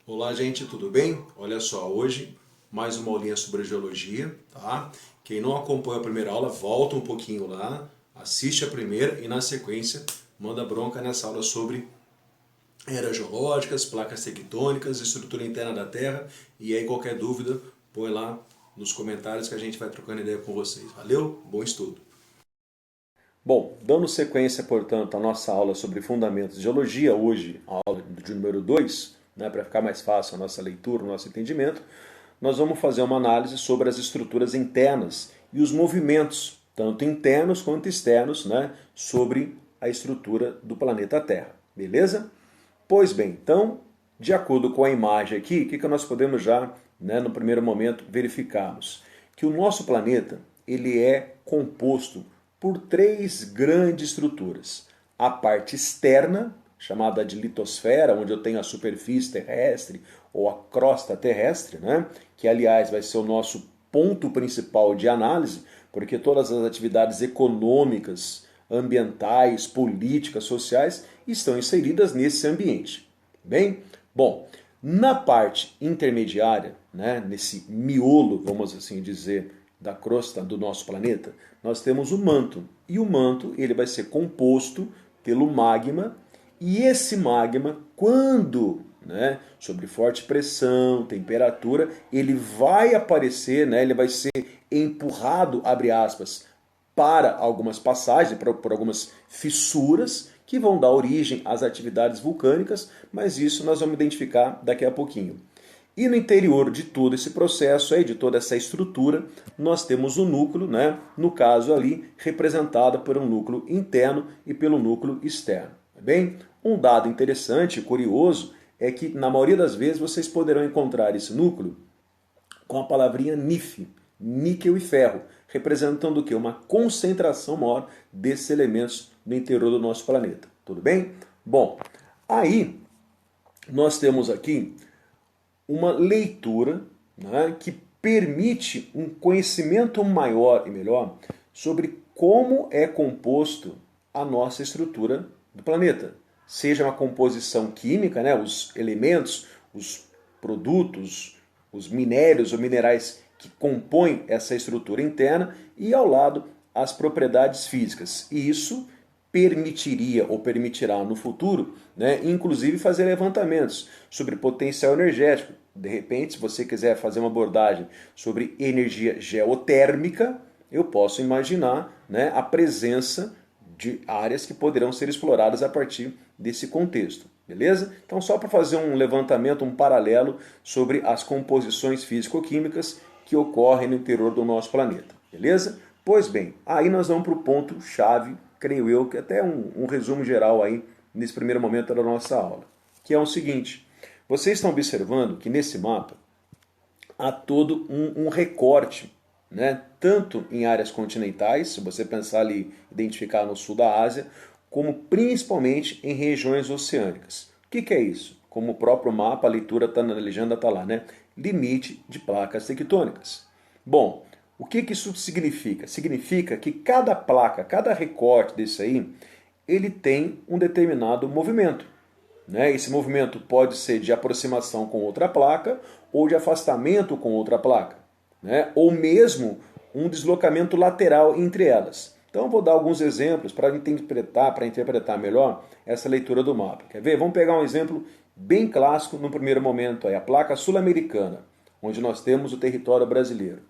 Olá, gente, tudo bem? Olha só, hoje mais uma aulinha sobre geologia, tá? Quem não acompanha a primeira aula, volta um pouquinho lá, assiste a primeira e na sequência manda bronca nessa aula sobre eras geológicas, placas tectônicas, estrutura interna da Terra e aí qualquer dúvida põe lá nos comentários que a gente vai trocando ideia com vocês. Valeu? Bom estudo! Bom, dando sequência, portanto, à nossa aula sobre fundamentos de geologia, hoje a aula de número 2, né, para ficar mais fácil a nossa leitura, o nosso entendimento, nós vamos fazer uma análise sobre as estruturas internas e os movimentos, tanto internos quanto externos, né, sobre a estrutura do planeta Terra. Beleza? Pois bem, então, de acordo com a imagem aqui, o que nós podemos já, né, no primeiro momento, verificarmos? Que o nosso planeta ele é composto por três grandes estruturas. A parte externa, chamada de litosfera, onde eu tenho a superfície terrestre ou a crosta terrestre, né? Que aliás vai ser o nosso ponto principal de análise, porque todas as atividades econômicas, ambientais, políticas, sociais estão inseridas nesse ambiente. Bem, bom, na parte intermediária, né, nesse miolo, vamos assim dizer, da crosta do nosso planeta, nós temos o manto. E o manto ele vai ser composto pelo magma, e esse magma, quando, né, sob forte pressão, temperatura, ele vai aparecer, né, ele vai ser empurrado, abre aspas, para algumas passagens, por algumas fissuras, que vão dar origem às atividades vulcânicas, mas isso nós vamos identificar daqui a pouquinho. E no interior de todo esse processo, aí, de toda essa estrutura, nós temos o núcleo, né? No caso ali, representado por um núcleo interno e pelo núcleo externo. Bem, um dado interessante e curioso é que, na maioria das vezes, vocês poderão encontrar esse núcleo com a palavrinha NiF, níquel e ferro, representando o quê? Uma concentração maior desses elementos no interior do nosso planeta. Tudo bem? Bom, aí nós temos aqui uma leitura, né, que permite um conhecimento maior e melhor sobre como é composto a nossa estrutura do planeta. Seja uma composição química, né, os elementos, os produtos, os minérios ou minerais que compõem essa estrutura interna e ao lado as propriedades físicas. E isso permitiria ou permitirá no futuro, né, inclusive fazer levantamentos sobre potencial energético. De repente, se você quiser fazer uma abordagem sobre energia geotérmica, eu posso imaginar, né, a presença de áreas que poderão ser exploradas a partir desse contexto. Beleza? Então, só para fazer um levantamento, um paralelo sobre as composições físico-químicas que ocorrem no interior do nosso planeta. Beleza? Pois bem, aí nós vamos para o ponto-chave, creio eu, que até um resumo geral aí nesse primeiro momento da nossa aula, que é o seguinte: vocês estão observando que nesse mapa há todo um recorte, né? Tanto em áreas continentais, se você pensar ali, identificar no sul da Ásia, como principalmente em regiões oceânicas. O que é isso? Como o próprio mapa, a leitura está na legenda, está lá, né? Limite de placas tectônicas. Bom, o que isso significa? Significa que cada placa, cada recorte desse aí, ele tem um determinado movimento. Né? Esse movimento pode ser de aproximação com outra placa ou de afastamento com outra placa, né? Ou mesmo um deslocamento lateral entre elas. Então eu vou dar alguns exemplos para interpretar melhor essa leitura do mapa. Quer ver? Vamos pegar um exemplo bem clássico no primeiro momento, aí, a placa sul-americana, onde nós temos o território brasileiro.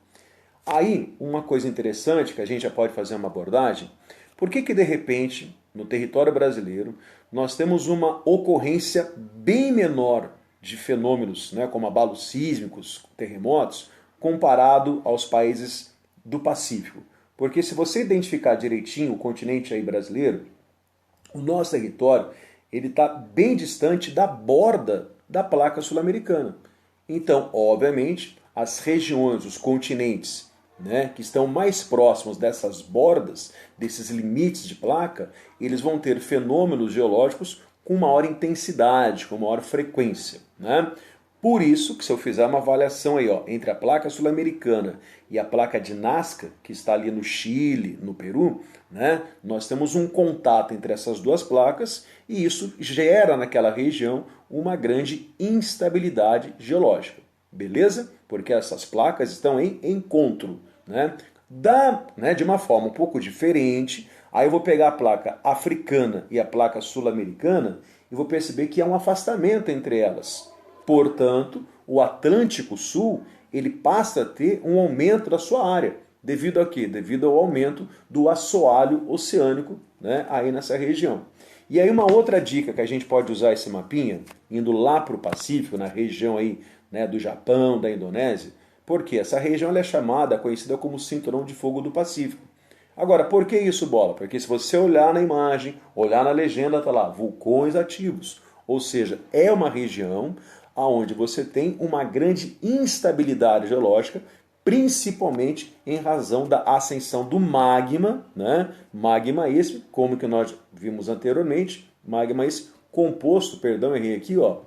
Aí, uma coisa interessante que a gente já pode fazer uma abordagem: por que de repente, no território brasileiro, nós temos uma ocorrência bem menor de fenômenos, né, como abalos sísmicos, terremotos, comparado aos países do Pacífico? Porque se você identificar direitinho o continente aí brasileiro, o nosso território ele está bem distante da borda da placa sul-americana. Então, obviamente, as regiões, os continentes, né, que estão mais próximos dessas bordas, desses limites de placa, eles vão ter fenômenos geológicos com maior intensidade, com maior frequência. Né? Por isso que se eu fizer uma avaliação aí, ó, entre a placa sul-americana e a placa de Nazca, que está ali no Chile, no Peru, né, nós temos um contato entre essas duas placas e isso gera naquela região uma grande instabilidade geológica. Beleza? Porque essas placas estão em encontro, né? De uma forma um pouco diferente. Aí eu vou pegar a placa africana e a placa sul-americana e vou perceber que há um afastamento entre elas. Portanto, o Atlântico Sul ele passa a ter um aumento da sua área. Devido a quê? Devido ao aumento do assoalho oceânico, né, aí nessa região. E aí uma outra dica que a gente pode usar esse mapinha, indo lá para o Pacífico, na região aí, né, do Japão, da Indonésia, porque essa região ela é chamada, conhecida como Cinturão de Fogo do Pacífico. Agora, por que isso, Bola? Porque se você olhar na imagem, olhar na legenda, tá lá, vulcões ativos. Ou seja, é uma região onde você tem uma grande instabilidade geológica, principalmente em razão da ascensão do magma, né? Magma esse, como que nós vimos anteriormente, magma esse composto, perdão, errei aqui, ó,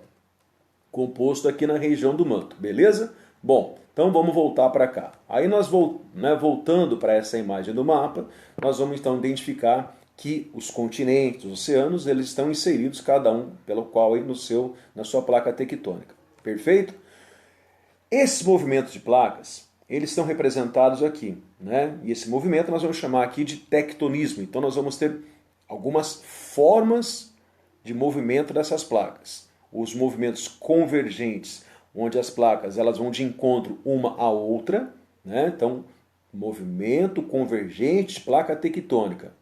composto aqui na região do manto, beleza? Bom, então vamos voltar para cá. Aí nós voltando para essa imagem do mapa, nós vamos então identificar que os continentes, os oceanos, eles estão inseridos cada um pelo qual aí na sua placa tectônica. Perfeito? Esses movimentos de placas, eles estão representados aqui, né? E esse movimento nós vamos chamar aqui de tectonismo. Então nós vamos ter algumas formas de movimento dessas placas. Os movimentos convergentes, onde as placas elas vão de encontro uma à outra, né? Então, movimento convergente de placa tectônica.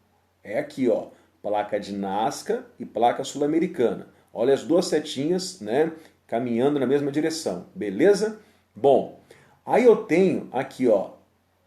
É aqui, ó, placa de Nazca e placa sul-americana. Olha as duas setinhas, né, caminhando na mesma direção. Beleza? Bom, aí eu tenho aqui, ó,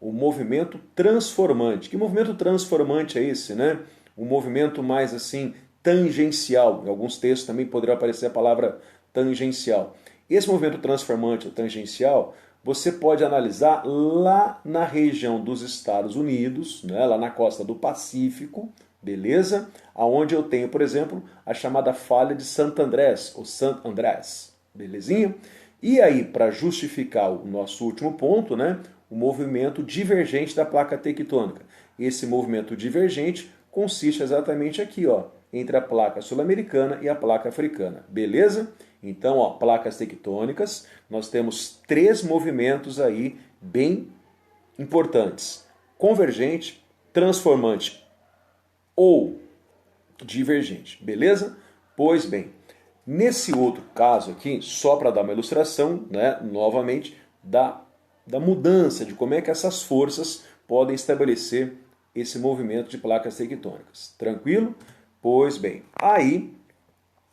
o movimento transformante. Que movimento transformante é esse, né? Um movimento mais assim tangencial. Em alguns textos também poderia aparecer a palavra tangencial. Esse movimento transformante ou tangencial, você pode analisar lá na região dos Estados Unidos, né, lá na costa do Pacífico, beleza? Aonde eu tenho, por exemplo, a chamada falha de Sant Andrés, ou Sant Andrés, belezinha? E aí, para justificar o nosso último ponto, né, o movimento divergente da placa tectônica. Esse movimento divergente consiste exatamente aqui, ó, entre a placa sul-americana e a placa africana, beleza? Então, ó, placas tectônicas, nós temos 3 movimentos aí bem importantes. Convergente, transformante ou divergente, beleza? Pois bem, nesse outro caso aqui, só para dar uma ilustração, né, novamente, da mudança, de como é que essas forças podem estabelecer esse movimento de placas tectônicas. Tranquilo? Pois bem, aí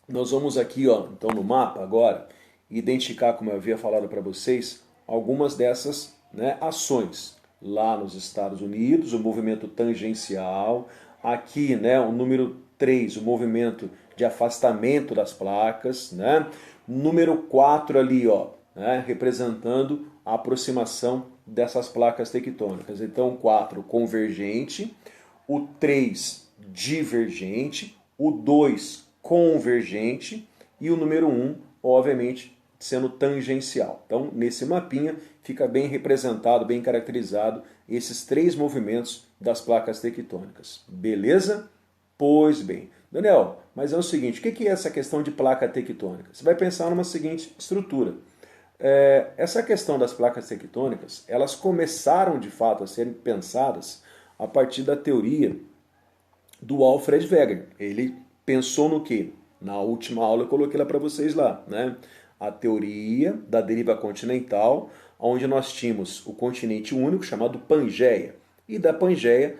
nós vamos aqui, ó, então no mapa agora, identificar, como eu havia falado para vocês, algumas dessas, né, ações. Lá nos Estados Unidos, o movimento tangencial. Aqui, né, o número 3, o movimento de afastamento das placas. Né? Número 4 ali, ó, né, representando a aproximação dessas placas tectônicas. Então, 4, convergente. O 3, divergente. O 2, convergente e o número 1, obviamente, sendo tangencial. Então, nesse mapinha, fica bem representado, bem caracterizado esses 3 movimentos das placas tectônicas. Beleza? Pois bem. Daniel, mas é o seguinte, o que é essa questão de placa tectônica? Você vai pensar numa seguinte estrutura. Essa questão das placas tectônicas, elas começaram, de fato, a serem pensadas a partir da teoria do Alfred Wegener. Ele pensou no quê? Na última aula eu coloquei lá para vocês lá, né? A teoria da deriva continental, onde nós tínhamos o continente único chamado Pangeia. E da Pangeia,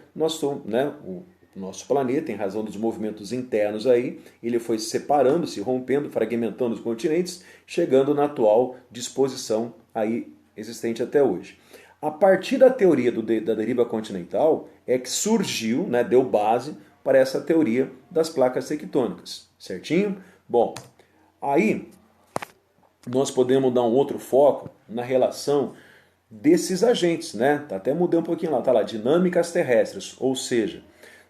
né, o nosso planeta, em razão dos movimentos internos aí, ele foi se separando, se rompendo, fragmentando os continentes, chegando na atual disposição aí existente até hoje. A partir da teoria da deriva continental é que surgiu, né, deu base para essa teoria das placas tectônicas, certinho? Bom, aí nós podemos dar um outro foco na relação desses agentes, né? Até mudei um pouquinho lá, tá lá, dinâmicas terrestres, ou seja,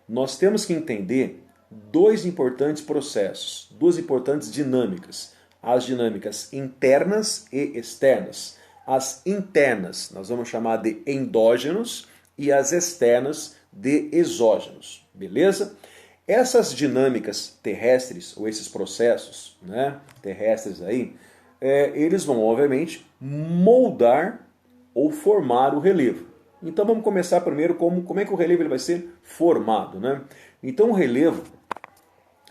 nós temos que entender 2 importantes processos, 2 importantes dinâmicas. as dinâmicas internas e externas. As internas nós vamos chamar de endógenos e as externas de exógenos, beleza? Essas dinâmicas terrestres, ou esses processos, né, terrestres aí, eles vão, obviamente, moldar ou formar o relevo. Então vamos começar primeiro como é que o relevo ele vai ser formado, né? Então o relevo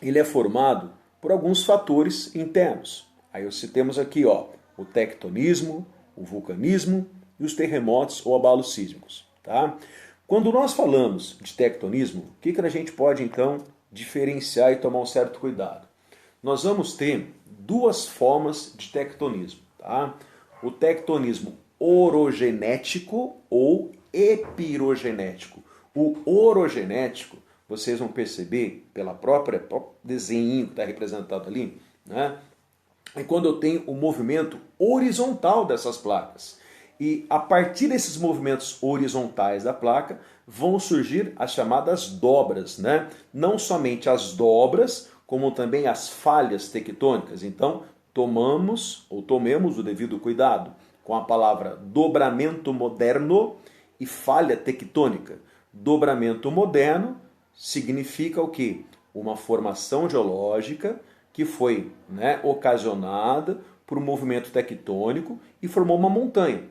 ele é formado por alguns fatores internos. Aí citemos aqui, ó, o tectonismo, o vulcanismo e os terremotos ou abalos sísmicos, tá? Quando nós falamos de tectonismo, o que a gente pode então diferenciar e tomar um certo cuidado? Nós vamos ter duas formas de tectonismo, tá? O tectonismo orogenético ou epirogenético. O orogenético, vocês vão perceber pela próprio desenho que está representado ali, né? É quando eu tenho o movimento horizontal dessas placas. E a partir desses movimentos horizontais da placa vão surgir as chamadas dobras, né? Não somente as dobras, como também as falhas tectônicas. Então, tomemos o devido cuidado com a palavra dobramento moderno e falha tectônica. Dobramento moderno significa o quê? Uma formação geológica que foi, né, ocasionada por um movimento tectônico e formou uma montanha.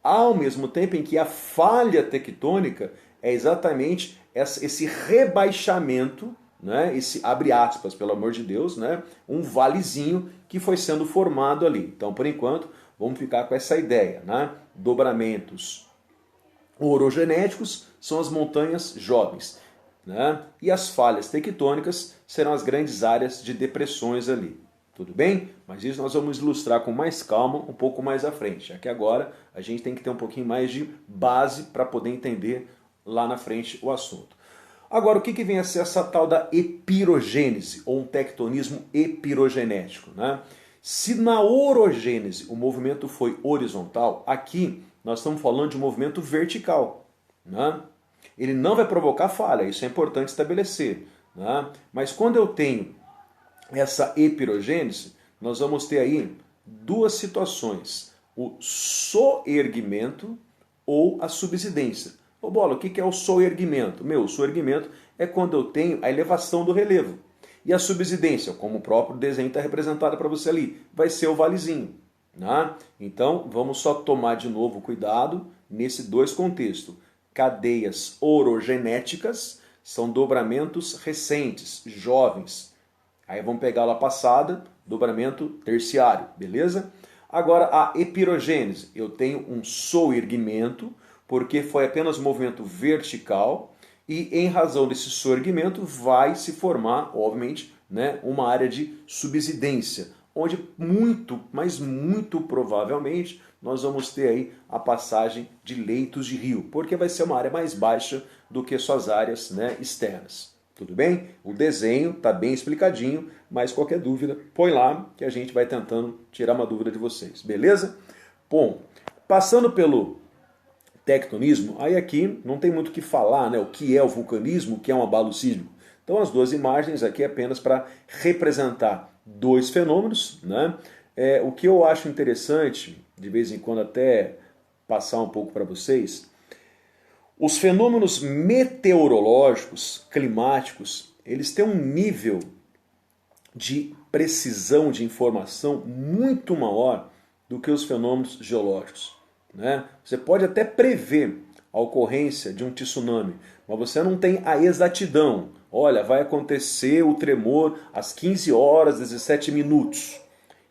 Ao mesmo tempo em que a falha tectônica é exatamente esse rebaixamento, né, esse, abre aspas, pelo amor de Deus, né, um valezinho que foi sendo formado ali. Então, por enquanto, vamos ficar com essa ideia, né? Dobramentos orogenéticos são as montanhas jovens, né? E as falhas tectônicas serão as grandes áreas de depressões ali. Tudo bem? Mas isso nós vamos ilustrar com mais calma um pouco mais à frente, já que agora a gente tem que ter um pouquinho mais de base para poder entender lá na frente o assunto. Agora, o que vem a ser essa tal da epirogênese, ou um tectonismo epirogenético, né? Se na orogênese o movimento foi horizontal, aqui nós estamos falando de um movimento vertical, né? Ele não vai provocar falha, isso é importante estabelecer, né? Mas quando eu tenho essa epirogênese, nós vamos ter aí duas situações, o soerguimento ou a subsidência. Ô Bola, o que é o soerguimento? O soerguimento é quando eu tenho a elevação do relevo. E a subsidência, como o próprio desenho está representado para você ali, vai ser o valezinho, né? Então, vamos só tomar de novo cuidado nesse dois contextos. Cadeias orogenéticas são dobramentos recentes, jovens. Aí vamos pegar lá passada, dobramento terciário, beleza? Agora a epirogênese, eu tenho um soerguimento, porque foi apenas um movimento vertical, e em razão desse soerguimento vai se formar, obviamente, né, uma área de subsidência, onde muito, mas muito provavelmente, nós vamos ter aí a passagem de leitos de rio, porque vai ser uma área mais baixa do que suas áreas, né, externas. Tudo bem? O desenho está bem explicadinho, mas qualquer dúvida, põe lá que a gente vai tentando tirar uma dúvida de vocês, beleza? Bom, passando pelo tectonismo, aí aqui não tem muito o que falar, né? O que é o vulcanismo, o que é um abalo sísmico. Então as duas imagens aqui é apenas para representar dois fenômenos, né? O que eu acho interessante, de vez em quando até passar um pouco para vocês, os fenômenos meteorológicos, climáticos, eles têm um nível de precisão de informação muito maior do que os fenômenos geológicos, né? Você pode até prever a ocorrência de um tsunami, mas você não tem a exatidão. Olha, vai acontecer o tremor às 15 horas, 17 minutos,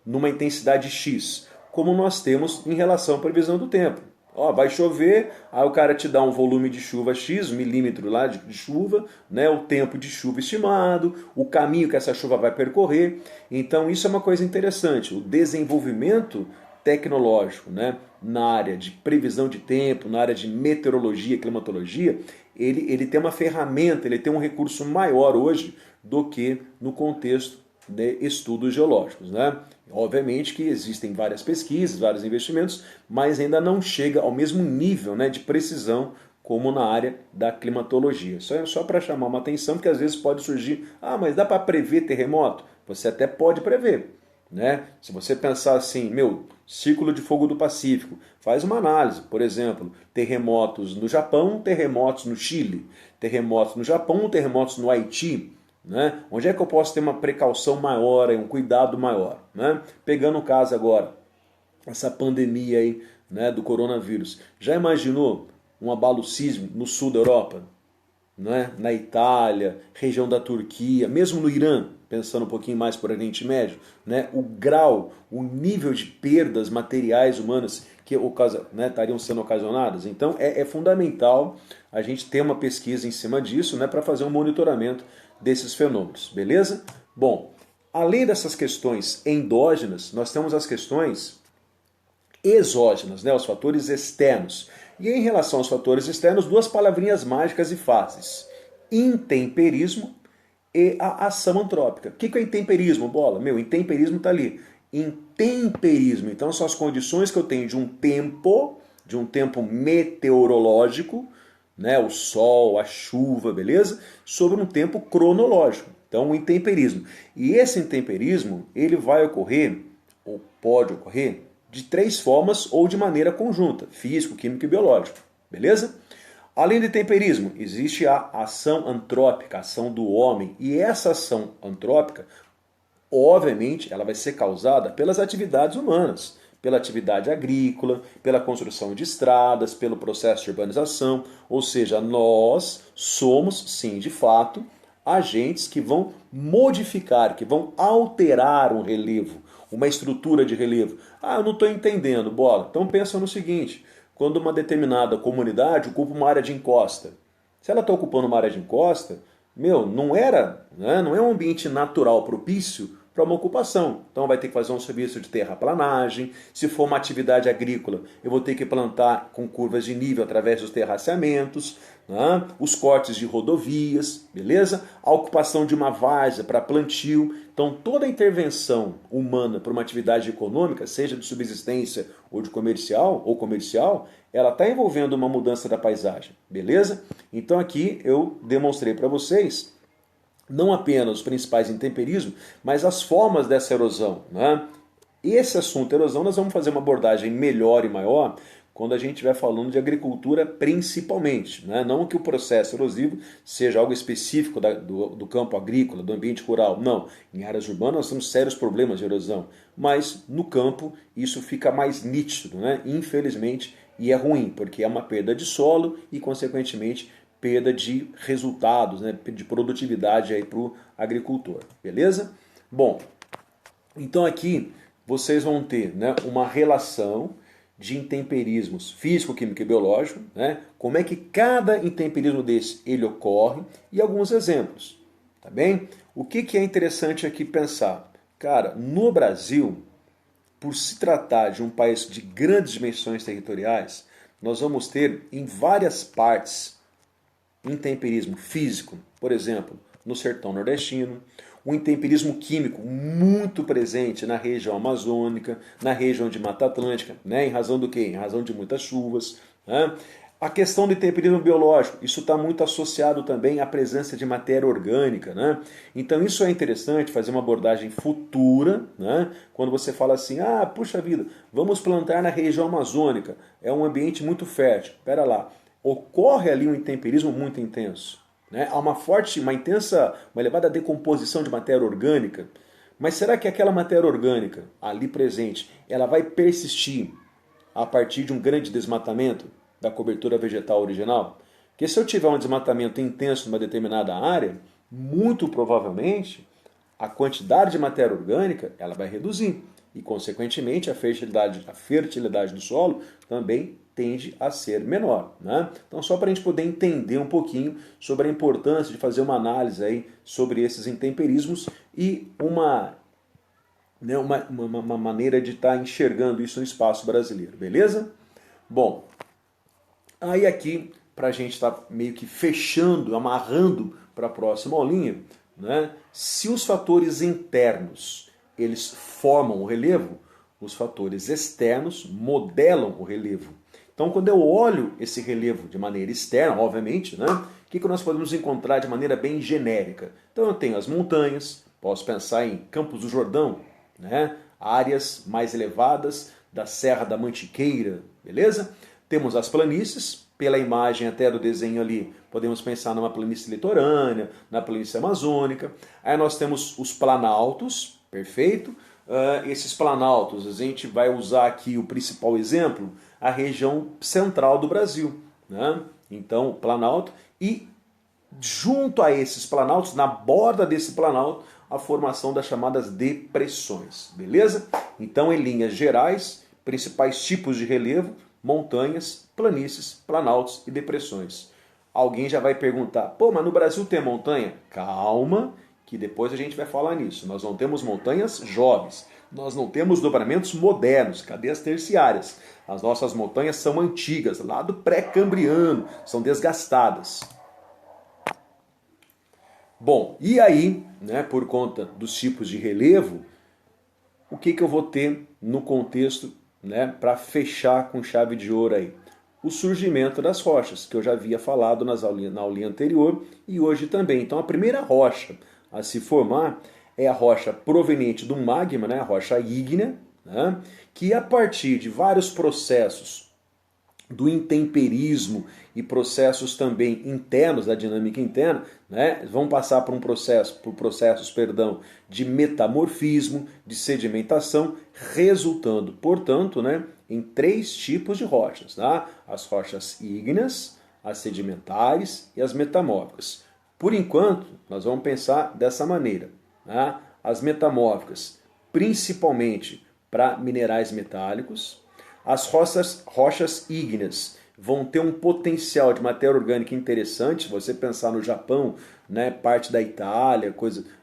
numa intensidade X, como nós temos em relação à previsão do tempo. Ó, vai chover, aí o cara te dá um volume de chuva X, 1 milímetro lá de chuva, né, o tempo de chuva estimado, o caminho que essa chuva vai percorrer. Então isso é uma coisa interessante, o desenvolvimento tecnológico, né, na área de previsão de tempo, na área de meteorologia, climatologia, ele tem uma ferramenta, ele tem um recurso maior hoje do que no contexto de estudos geológicos, né? Obviamente que existem várias pesquisas, vários investimentos, mas ainda não chega ao mesmo nível, né, de precisão como na área da climatologia. Isso é só para chamar uma atenção, porque às vezes pode surgir, mas dá para prever terremoto? Você até pode prever, né? Se você pensar assim, Círculo de Fogo do Pacífico, faz uma análise, por exemplo, terremotos no Japão, terremotos no Chile, terremotos no Japão, terremotos no Haiti, né? Onde é que eu posso ter uma precaução maior, um cuidado maior, né? Pegando o caso agora, essa pandemia aí, né, do coronavírus, já imaginou um abalo sísmico no sul da Europa? Né? Na Itália, região da Turquia, mesmo no Irã, pensando um pouquinho mais por Oriente Médio, né? O grau, o nível de perdas materiais humanas que estariam sendo ocasionadas. Então é fundamental a gente ter uma pesquisa em cima disso, né, para fazer um monitoramento desses fenômenos, beleza? Bom, além dessas questões endógenas, nós temos as questões exógenas, né, os fatores externos. E em relação aos fatores externos, duas palavrinhas mágicas e fáceis: intemperismo e a ação antrópica. O que é intemperismo, bola? Intemperismo está ali. Intemperismo, então, são as condições que eu tenho de um tempo meteorológico, né, o sol, a chuva, beleza? Sobre um tempo cronológico. Então, o intemperismo. E esse intemperismo, ele vai ocorrer, ou pode ocorrer, de três formas ou de maneira conjunta: físico, químico e biológico, beleza? Além do temperismo, existe a ação antrópica, a ação do homem, e essa ação antrópica, obviamente, ela vai ser causada pelas atividades humanas, pela atividade agrícola, pela construção de estradas, pelo processo de urbanização, ou seja, nós somos, sim, de fato, agentes que vão modificar, que vão alterar um relevo, uma estrutura de relevo. Ah, eu não estou entendendo, bola. Então pensa no seguinte: quando uma determinada comunidade ocupa uma área de encosta, se ela está ocupando uma área de encosta, não é um ambiente natural propício para uma ocupação. Então vai ter que fazer um serviço de terraplanagem. Se for uma atividade agrícola, eu vou ter que plantar com curvas de nível através dos terraceamentos, né? Os cortes de rodovias, beleza? A ocupação de uma várzea para plantio. Então toda intervenção humana para uma atividade econômica, seja de subsistência ou comercial, ela está envolvendo uma mudança da paisagem, beleza? Então aqui eu demonstrei para vocês não apenas os principais intemperismos, mas as formas dessa erosão, né? Esse assunto, erosão, nós vamos fazer uma abordagem melhor e maior quando a gente estiver falando de agricultura principalmente, né? Não que o processo erosivo seja algo específico do campo agrícola, do ambiente rural, não. Em áreas urbanas nós temos sérios problemas de erosão, mas no campo isso fica mais nítido, né? Infelizmente, e é ruim, porque é uma perda de solo e, consequentemente, perda de resultados, né, de produtividade para o agricultor, beleza? Bom, então aqui vocês vão ter, né, uma relação de intemperismos físico, químico e biológico, né, como é que cada intemperismo desse ele ocorre e alguns exemplos, tá bem? O que é interessante aqui pensar? Cara, no Brasil, por se tratar de um país de grandes dimensões territoriais, nós vamos ter em várias partes intemperismo físico, por exemplo, no sertão nordestino, o intemperismo químico muito presente na região amazônica, na região de Mata Atlântica, né? Em razão do quê? Em razão de muitas chuvas. Né? A questão do intemperismo biológico, isso está muito associado também à presença de matéria orgânica. Né? Então isso é interessante, fazer uma abordagem futura, né? Quando você fala assim, puxa vida, vamos plantar na região amazônica, é um ambiente muito fértil. Espera lá, ocorre ali um intemperismo muito intenso. Né? Há uma elevada decomposição de matéria orgânica. Mas será que aquela matéria orgânica ali presente, ela vai persistir a partir de um grande desmatamento da cobertura vegetal original? Porque se eu tiver um desmatamento intenso numa determinada área, muito provavelmente a quantidade de matéria orgânica ela vai reduzir. E, consequentemente, a fertilidade do solo também tende a ser menor. Né? Então, só para a gente poder entender um pouquinho sobre a importância de fazer uma análise aí sobre esses intemperismos e uma maneira de estar enxergando isso no espaço brasileiro, beleza? Bom, aí aqui, para a gente estar meio que fechando, amarrando para a próxima aulinha, né? Se os fatores internos eles formam o relevo, os fatores externos modelam o relevo. Então, quando eu olho esse relevo de maneira externa, obviamente, né, o que nós podemos encontrar de maneira bem genérica? Então, eu tenho as montanhas, posso pensar em Campos do Jordão, né, áreas mais elevadas da Serra da Mantiqueira, beleza? Temos as planícies, pela imagem até do desenho ali, podemos pensar numa planície litorânea, na planície amazônica. Aí nós temos os planaltos, perfeito? Esses planaltos, a gente vai usar aqui o principal exemplo, a região central do Brasil, né? Então, planalto, e junto a esses planaltos, na borda desse planalto, a formação das chamadas depressões, beleza? Então, em linhas gerais, principais tipos de relevo, montanhas, planícies, planaltos e depressões. Alguém já vai perguntar, pô, mas no Brasil tem montanha? Calma, que depois a gente vai falar nisso. Nós não temos montanhas jovens, nós não temos dobramentos modernos, cadeias terciárias. As nossas montanhas são antigas, lá do pré-cambriano, são desgastadas. Bom, e aí, né, por conta dos tipos de relevo, o que eu vou ter no contexto, né, para fechar com chave de ouro aí? O surgimento das rochas, que eu já havia falado na aulinha anterior e hoje também. Então a primeira rocha a se formar é a rocha proveniente do magma, né, a rocha ígnea, né, que a partir de vários processos do intemperismo e processos também internos, da dinâmica interna, né, vão passar por processos de metamorfismo, de sedimentação, resultando, portanto, né, em 3 tipos de rochas, tá? As rochas ígneas, as sedimentares e as metamórficas. Por enquanto, nós vamos pensar dessa maneira, tá? As metamórficas, principalmente para minerais metálicos. As rochas ígneas vão ter um potencial de matéria orgânica interessante. Se você pensar no Japão, né, parte da Itália,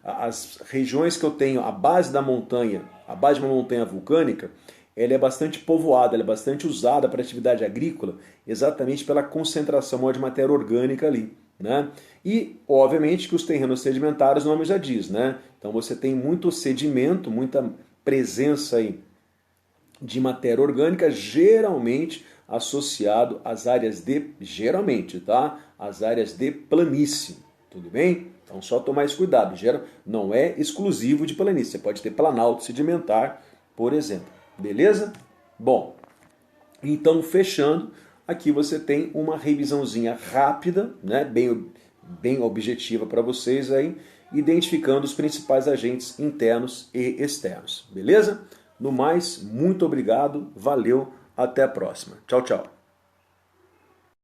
as regiões que eu tenho, a base da montanha, a base de uma montanha vulcânica, ela é bastante povoada, ela é bastante usada para atividade agrícola, exatamente pela concentração maior de matéria orgânica ali, né? E, obviamente, que os terrenos sedimentares, o nome já diz, né? Então você tem muito sedimento, muita presença aí de matéria orgânica, geralmente associado às áreas às áreas de planície, tudo bem? Então só tomar esse cuidado, não é exclusivo de planície, você pode ter planalto sedimentar, por exemplo, beleza? Bom, então fechando, aqui você tem uma revisãozinha rápida, né, bem objetiva para vocês aí, identificando os principais agentes internos e externos, beleza? No mais, muito obrigado, valeu, até a próxima. Tchau, tchau.